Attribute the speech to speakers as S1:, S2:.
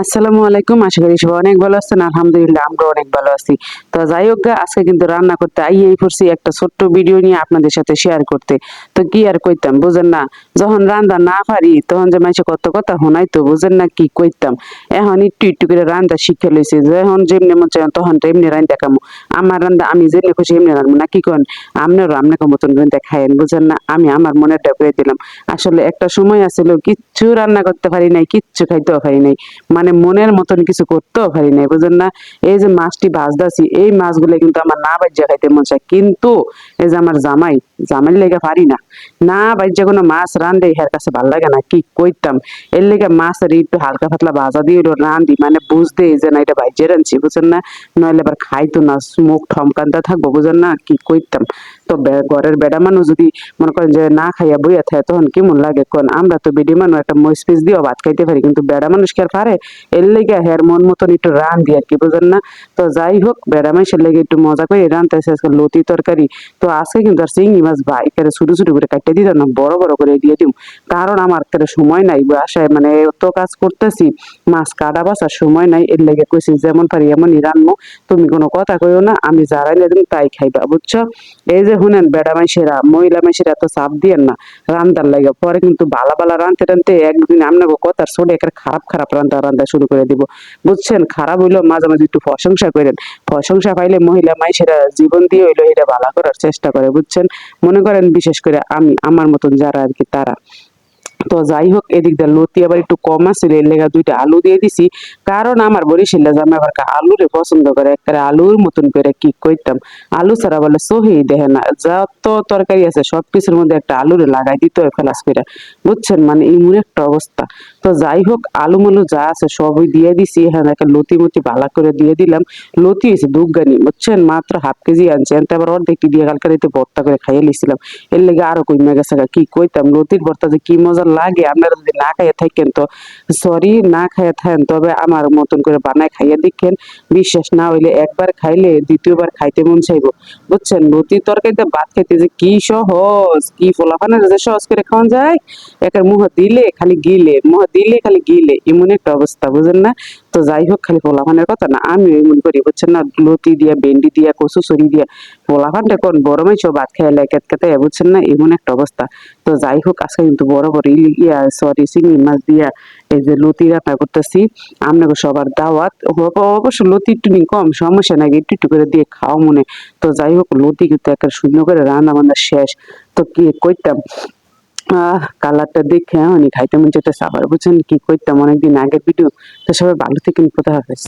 S1: আসসালামু আলাইকুম। আশা করি সবাই অনেক ভালো আছেন। আলহামদুলিল্লাহ আমরা অনেক ভালো আছি। তো যাই হোক আজকে কিন্তু রান্না করতে আইয়াই পড়ছি একটা ছোট্ট ভিডিও নিয়ে আপনাদের সাথে শেয়ার করতে। তো কি আর কইতাম বুঝেন না, যখন রান্দা না পারি তখন যে মাইসে কত কথা শোনাইতো বুঝেন না কি কইতাম। এখন একটু একটু করে রান্দা শিখে লইছি, যখন যেমনি মন চায় তখন তেমনি রান্দা খামু। আমার রান্দা আমি যেমনি খুশি এমনি রান্না না, কি কন আপনারও আপনাকে মতন রান্দা খায়েন বুঝেন না। আমি আমার মনেরটা করে দিলাম। আসলে একটা সময় আছিল কিচ্ছু রান্না করতে পারি নাই, কিচ্ছু খাইতেও পারি নাই, মানে মনের মতন কিছু করতেও পারি নাই বুঝেন না। এই যে মাছটি ভাজদাছি এই মাছগুলো কিন্তু আমার না বাজ্যা খাইতে মন চায়, কিন্তু এই যে আমার জামাই লেগে পারি না, না বাজ্যা কোনো মাছ রান্ধে এর কাছে ভাল লাগে না, কি কইতাম। এর লেগে মাছ আর একটু হালকা পাতলা ভাজা দিয়ে রান্ধি, মানে বুঝতে যে না এটা ভাজ্যে রাঁধছি বুঝেন না, নইলে আবার খাইতো না, মুখ ঠমকান্তা থাকবো বুঝেন না, কি কইতাম। তো ঘরের বেড়া মানুষ যদি মনে করেন যে না খাইয়া বইয়া থাকে তখন কেমন লাগে কোন। আমরা তো বেডি মানুষ একটা মরিচ পিস দিয়েও ভাত খাইতে পারি, কিন্তু বেড়া মানুষ কি আর পারে। এর লেগে হের মন মতন একটু রান্ধি আর কি বুঝেন না। তো যাই হোক বেড়া মাইসের লেগে একটু মজা করে রান্ধতেছে আজকে লতি তরকারি। তো আজকে কিন্তু আর চিংড়ি মাছ ভাই করে ছোট ছোট করে কাটতে দিতাম না, বড় বড় করে দিয়ে দিম, কারণ আমার করে সময় নাই বাসায়, মানে এত কাজ করতেছি, মাছ কাটা বাছার সময় নাই। এর লেগে কইছি যেমন পারি এমনই রান্নবো, তুমি কোনো কথা কইও না, আমি যা রাইলে তুমি তাই খাইবা বুঝছো। এই যে শুনেন বেড়া মাইসেরা মহিলা মাইসেরা এত চাপ দিয়েন না রান্দার লাগে, পরে কিন্তু ভালা ভালা রানতে রানতে একদিন আপনাকে কথার ছোটে একটা খারাপ খারাপ রান্না রান্না শুরু করে দিব বুঝছেন। খারাপ হইলেও মাঝে মাঝে একটু প্রশংসা করেন, প্রশংসা পাইলে মহিলা মাইসেরা জীবন দিয়ে হইলো এটা ভালো করার চেষ্টা করে বুঝছেন। মনে করেন বিশেষ করে আমি আমার মতন যারা আর কি তারা। তো যাই হোক এদিক দিয়ে লতি আবার একটু কম আছিল, এর লেগা দুইটা আলু দিয়ে দিছি, কারণ আমার বরিশালে জামাই আবার আলুরে পছন্দ করে, একটা আলুর মতন করে কি কইতাম। আলু ছাড়া বলে সহি দেখে না, যত তরকারি আছে সবকিছুর মধ্যে একটা আলুরে লাগাই দিতে হয় ফেলাস করে বুঝছেন, মানে এমন একটা অবস্থা। তো যাই হোক আলু মালু যা আছে সবই দিয়ে দিছি, হ্যাঁ একটা লতি মতি ভালো করে দিয়ে দিলাম। লতি হয়েছে দুগানি বুঝছেন, মাত্র হাফ কেজি আনছে, এনতে আবার অর্ধেকটি দিয়ে কালকে রাতে ভর্তা করে খাইয়ে লিছিলাম। এর লেগে আরো কইমা গেছে কি কইতাম, লতির ভর্তা যে কি মজা লাগে। আপনারা যদি না খাইয়া থাকেন তো সরি, না খাইয়া থাকেন তবে আমার মতন করে বানায় খাইয়া দেখেন, বিশ্বাস না হইলে একবার খাইলে দ্বিতীয়বার খাইতে মন চাইবো বুঝছেন। লতি তরকারিতে ভাত খাইতে যে কি সহজ, কি ফোলাফানের যে সহজ করে খাওয়া যায়, একের মুহ দিলে খালি গিলে, মুহ দিলে খালি গিলে, এমন একটা অবস্থা বুঝেন না। তো যাই হোক খালি ফোলাফানের কথা না, আমি এমন করি বুঝছেন না, লতি দিয়া ভেন্ডি দিয়া কচু সরি দিয়া ফোলাফানটা কোন বড় মাইছ ভাত খাইলে কেটে বুঝছেন না, এমন একটা অবস্থা। তো যাই হোক আজকে কিন্তু বড় বড় সরি চিংড়ি মাছ দিয়া এই যে লতি রান্না করতেছি, আপনাকে সবার দাওয়াত। অবশ্য লতি একটু কম সমস্যা নাকি, একটু একটু করে দিয়ে খাওয়া মনে। তো যাই হোক লতি কিন্তু একটা সুন্দর করে রান্না বান্না শেষ। তো কি কইতাম, কালারটা দেখে অনেক খাইতে মন চাইতেছে আবার বুঝছেন, কি কইতাম অনেকদিন আগের ভিডিও। তো সবাই ভালো থেকে কোথায় হাফেজ।